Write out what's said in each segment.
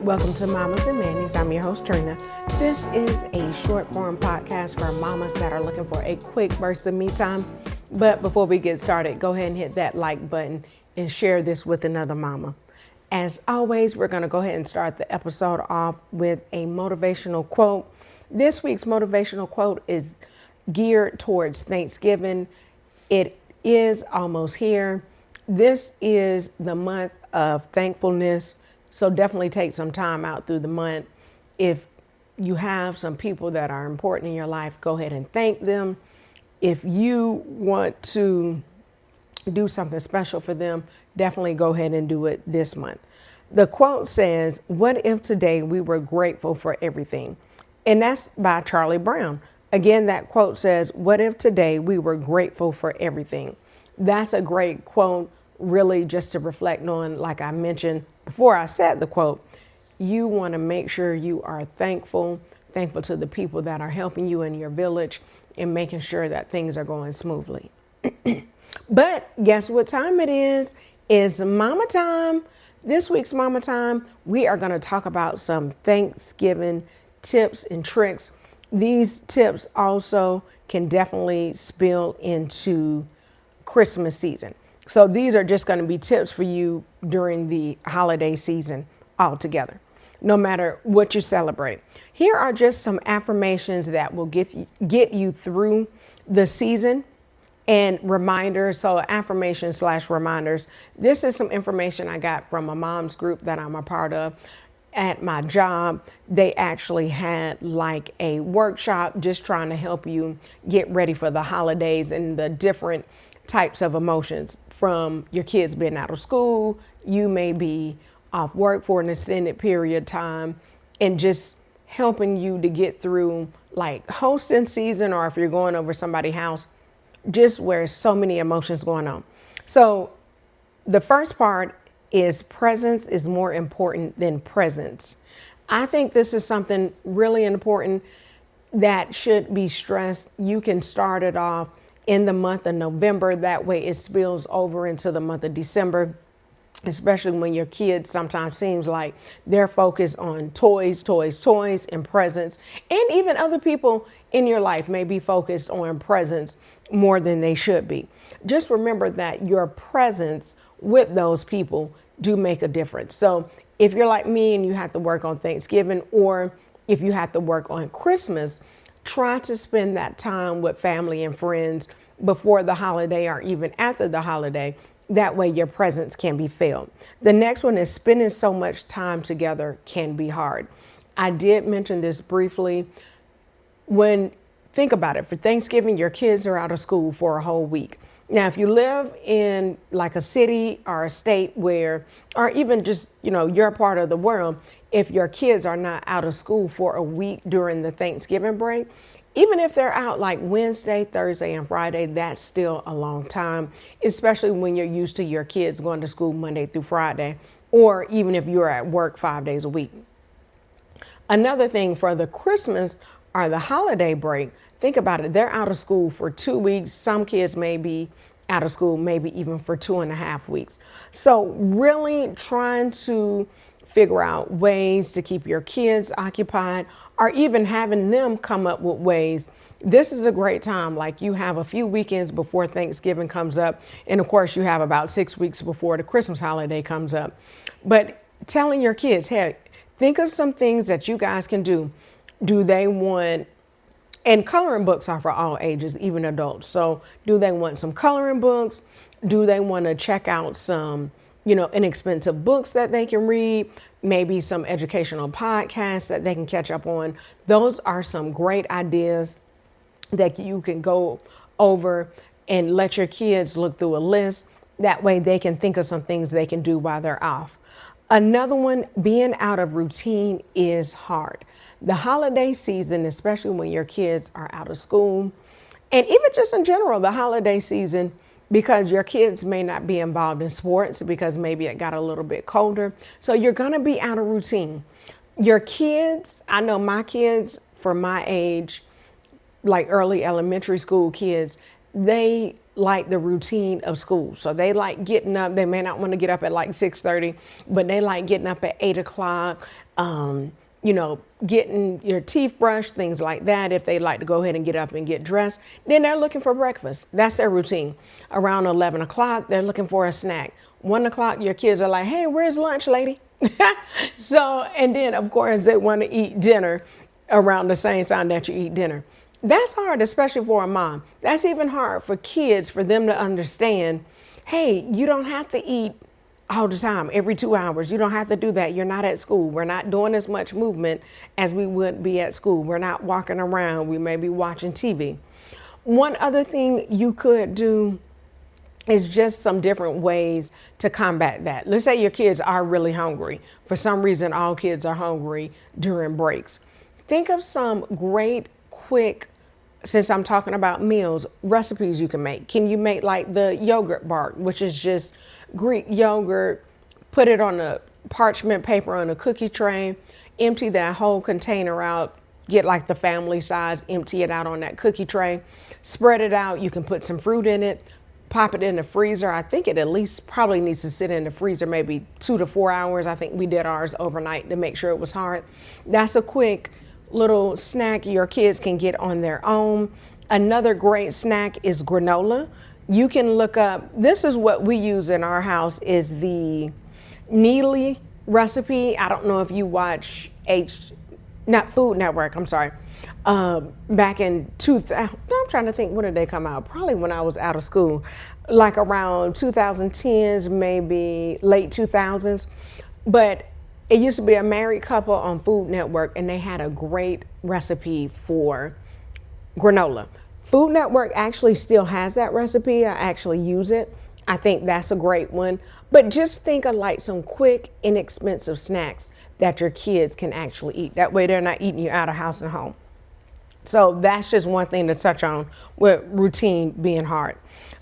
Welcome to Mommas and Mannies. I'm your host, Trina. This is a short form podcast for mamas that are looking for a quick burst of me time. But before we get started, go ahead and hit that like button and share this with another mama. As always, we're going to go ahead and start the episode off with a motivational quote. This week's motivational quote is geared towards Thanksgiving. It is almost here. This is the month of thankfulness. So definitely take some time out through the month. If you have some people that are important in your life, go ahead and thank them. If you want to do something special for them, definitely go ahead and do it this month. The quote says, "What if today we were grateful for everything?" And that's by Charlie Brown. Again, that quote says, "What if today we were grateful for everything?" That's a great quote, really just to reflect on, like I mentioned before I said the quote. You want to make sure you are thankful to the people that are helping you in your village and making sure that things are going smoothly. But guess what time it is? It's mama time. This week's mama time, we are going to talk about some Thanksgiving tips and tricks. These tips also can definitely spill into Christmas season. So these are just going to be tips for you during the holiday season altogether, no matter what you celebrate. Here are just some affirmations that will get you through the season and reminders. So affirmation/reminders. This is some information I got from a mom's group that I'm a part of at my job. They actually had like a workshop just trying to help you get ready for the holidays and the different types of emotions, from your kids being out of school, you may be off work for an extended period of time, and just helping you to get through like hosting season, or if you're going over somebody's house, just where so many emotions going on. So the first part is presence is more important than presents. I think this is something really important that should be stressed. You can start it off in the month of November. That way it spills over into the month of December, especially when your kids sometimes seems like they're focused on toys, and presents. And even other people in your life may be focused on presents more than they should be. Just remember that your presence with those people do make a difference. So if you're like me and you have to work on Thanksgiving, or if you have to work on Christmas, try to spend that time with family and friends before the holiday or even after the holiday. That way your presence can be felt. The next one is spending so much time together can be hard. I did mention this briefly. Think about it, for Thanksgiving, your kids are out of school for a whole week. Now, if you live in like a city or a state where, or even just, your part of the world, if your kids are not out of school for a week during the Thanksgiving break, even if they're out like Wednesday, Thursday, and Friday, that's still a long time, especially when you're used to your kids going to school Monday through Friday, or even if you're at work 5 days a week. Another thing for the Christmas or the holiday break, think about it. They're out of school for 2 weeks. Some kids may be out of school, maybe even for 2.5 weeks. So really trying to figure out ways to keep your kids occupied, or even having them come up with ways. This is a great time. Like, you have a few weekends before Thanksgiving comes up. And of course you have about 6 weeks before the Christmas holiday comes up. But telling your kids, hey, think of some things that you guys can do. Do they want, and coloring books are for all ages, even adults. So do they want some coloring books? Do they want to check out some, inexpensive books that they can read? Maybe some educational podcasts that they can catch up on. Those are some great ideas that you can go over and let your kids look through a list. That way they can think of some things they can do while they're off. Another one, being out of routine is hard. The holiday season, especially when your kids are out of school, and even just in general, the holiday season, because your kids may not be involved in sports because maybe it got a little bit colder. So you're going to be out of routine. Your kids, I know my kids for my age, like early elementary school kids, they like the routine of school. So they like getting up. They may not want to get up at like 6:30, but they like getting up at 8 o'clock. Getting your teeth brushed, things like that. If they like to go ahead and get up and get dressed, then they're looking for breakfast. That's their routine. Around 11 o'clock, they're looking for a snack. 1 o'clock, your kids are like, hey, where's lunch, lady? So, and then of course they want to eat dinner around the same time that you eat dinner. That's hard, especially for a mom. That's even hard for kids, for them to understand, hey, you don't have to eat all the time, every 2 hours. You don't have to do that. You're not at school. We're not doing as much movement as we would be at school. We're not walking around. We may be watching TV. One other thing you could do is just some different ways to combat that. Let's say your kids are really hungry. For some reason, all kids are hungry during breaks. Think of some great, quick, since I'm talking about meals, recipes you can make. Can you make like the yogurt bark, which is just Greek yogurt, put it on a parchment paper on a cookie tray, empty that whole container out, get like the family size, empty it out on that cookie tray, spread it out. You can put some fruit in it, pop it in the freezer. I think it at least probably needs to sit in the freezer maybe 2 to 4 hours. I think we did ours overnight to make sure it was hard. That's a quick little snack your kids can get on their own. Another great snack is granola. You can look up, this is what we use in our house, is the Neely recipe. I don't know if you watch not Food Network, I'm sorry. Back in 2000, I'm trying to think, when did they come out? Probably when I was out of school, like around 2010s, maybe late 2000s. But it used to be a married couple on Food Network, and they had a great recipe for granola. Food Network actually still has that recipe. I actually use it. I think that's a great one. But just think of like some quick, inexpensive snacks that your kids can actually eat. That way they're not eating you out of house and home. So that's just one thing to touch on with routine being hard.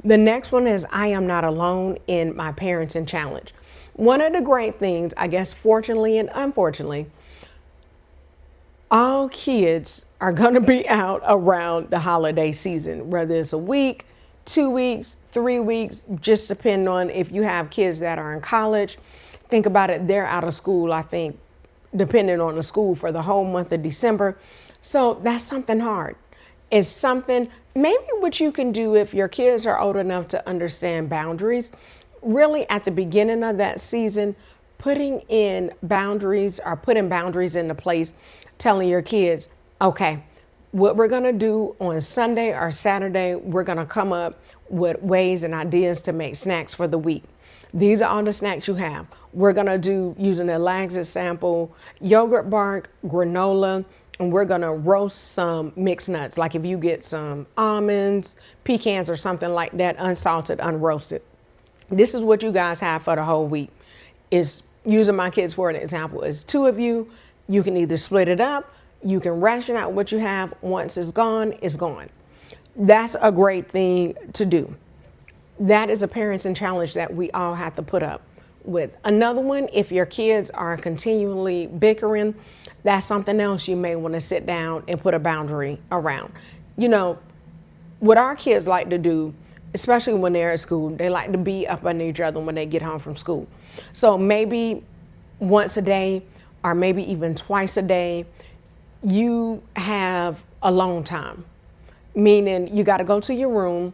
The next one is I am not alone in my parenting challenge. One of the great things, I guess, fortunately and unfortunately, all kids are going to be out around the holiday season, whether it's a week, 2 weeks, 3 weeks, just depending on if you have kids that are in college. Think about it, they're out of school, I think, depending on the school, for the whole month of December. So that's something hard. It's something maybe what you can do if your kids are old enough to understand boundaries. Really, at the beginning of that season, putting in boundaries or putting boundaries into place, telling your kids, okay, what we're going to do on Sunday or Saturday, we're going to come up with ways and ideas to make snacks for the week. These are all the snacks you have. We're going to do, using the lags example, yogurt bark, granola, and we're going to roast some mixed nuts. Like if you get some almonds, pecans, or something like that, unsalted, unroasted. This is what you guys have for the whole week. Is using my kids for an example, is 2 of you. You can either split it up, you can ration out what you have. Once it's gone, it's gone. That's a great thing to do. That is a parenting challenge that we all have to put up with. Another one, if your kids are continually bickering, that's something else you may want to sit down and put a boundary around. You know, what our kids like to do, especially when they're at school, they like to be up on each other when they get home from school. So maybe once a day, or maybe even twice a day, you have alone time. Meaning you got to go to your room,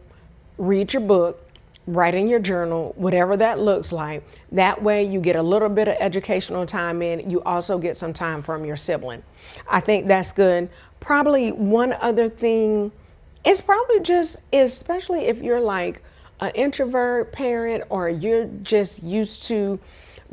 read your book, write in your journal, whatever that looks like. That way you get a little bit of educational time in. You also get some time from your sibling. I think that's good. Probably one other thing is probably just, especially if you're like an introvert parent or you're just used to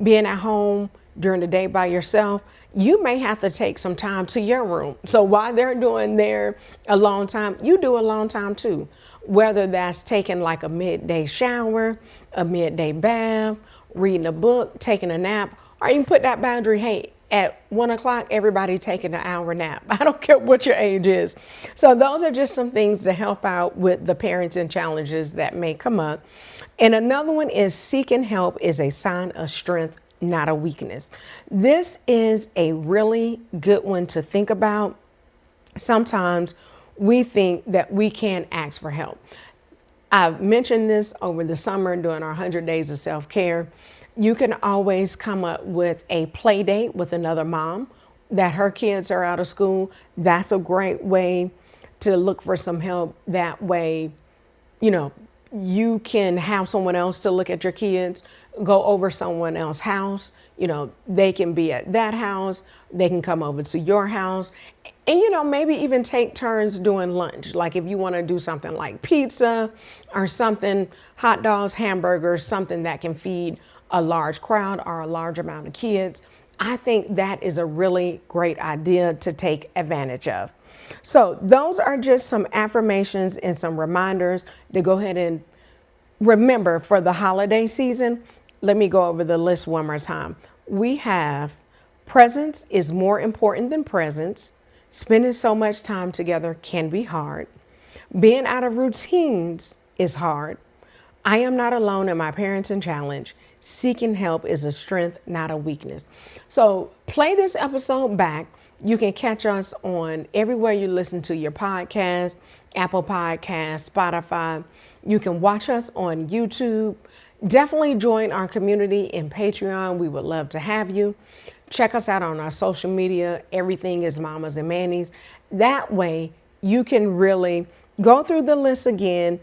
being at home during the day by yourself, you may have to take some time to your room. So while they're doing their alone time, you do alone time too. Whether that's taking like a midday shower, a midday bath, reading a book, taking a nap, or you can put that boundary, hey, at 1 o'clock, everybody taking an hour nap. I don't care what your age is. So those are just some things to help out with the parenting challenges that may come up. And another one is seeking help is a sign of strength, not a weakness. This is a really good one to think about. Sometimes we think that we can't ask for help. I've mentioned this over the summer during our 100 days of self-care. You can always come up with a play date with another mom that her kids are out of school. That's a great way to look for some help. That way, you know, you can have someone else to look at your kids, go over someone else's house. You know, they can be at that house, they can come over to your house, and, you know, maybe even take turns doing lunch. Like if you want to do something like pizza or something, hot dogs, hamburgers, something that can feed a large crowd or a large amount of kids. I think that is a really great idea to take advantage of. So those are just some affirmations and some reminders to go ahead and remember for the holiday season. Let me go over the list one more time. We have presence is more important than presence. Spending so much time together can be hard. Being out of routines is hard. I am not alone in my parenting challenge. Seeking help is a strength, not a weakness. So play this episode back. You can catch us on everywhere you listen to your podcast, Apple Podcasts, Spotify. You can watch us on YouTube. Definitely join our community in Patreon. We would love to have you. Check us out on our social media. Everything is Mommas and Mannies. That way you can really go through the list again,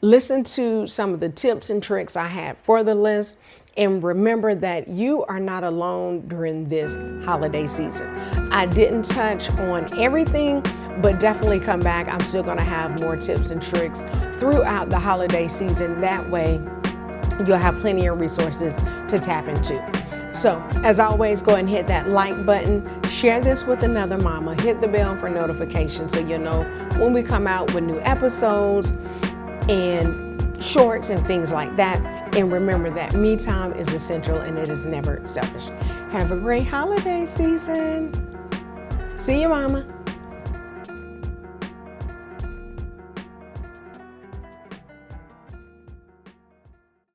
listen to some of the tips and tricks I had for the list, and remember that you are not alone during this holiday season. I didn't touch on everything, but definitely come back. I'm still going to have more tips and tricks throughout the holiday season. That way, you'll have plenty of resources to tap into. So, as always, go ahead and hit that like button. Share this with another mama. Hit the bell for notifications so you'll know when we come out with new episodes and shorts and things like that. And remember that me time is essential and it is never selfish. Have a great holiday season. See you, mama.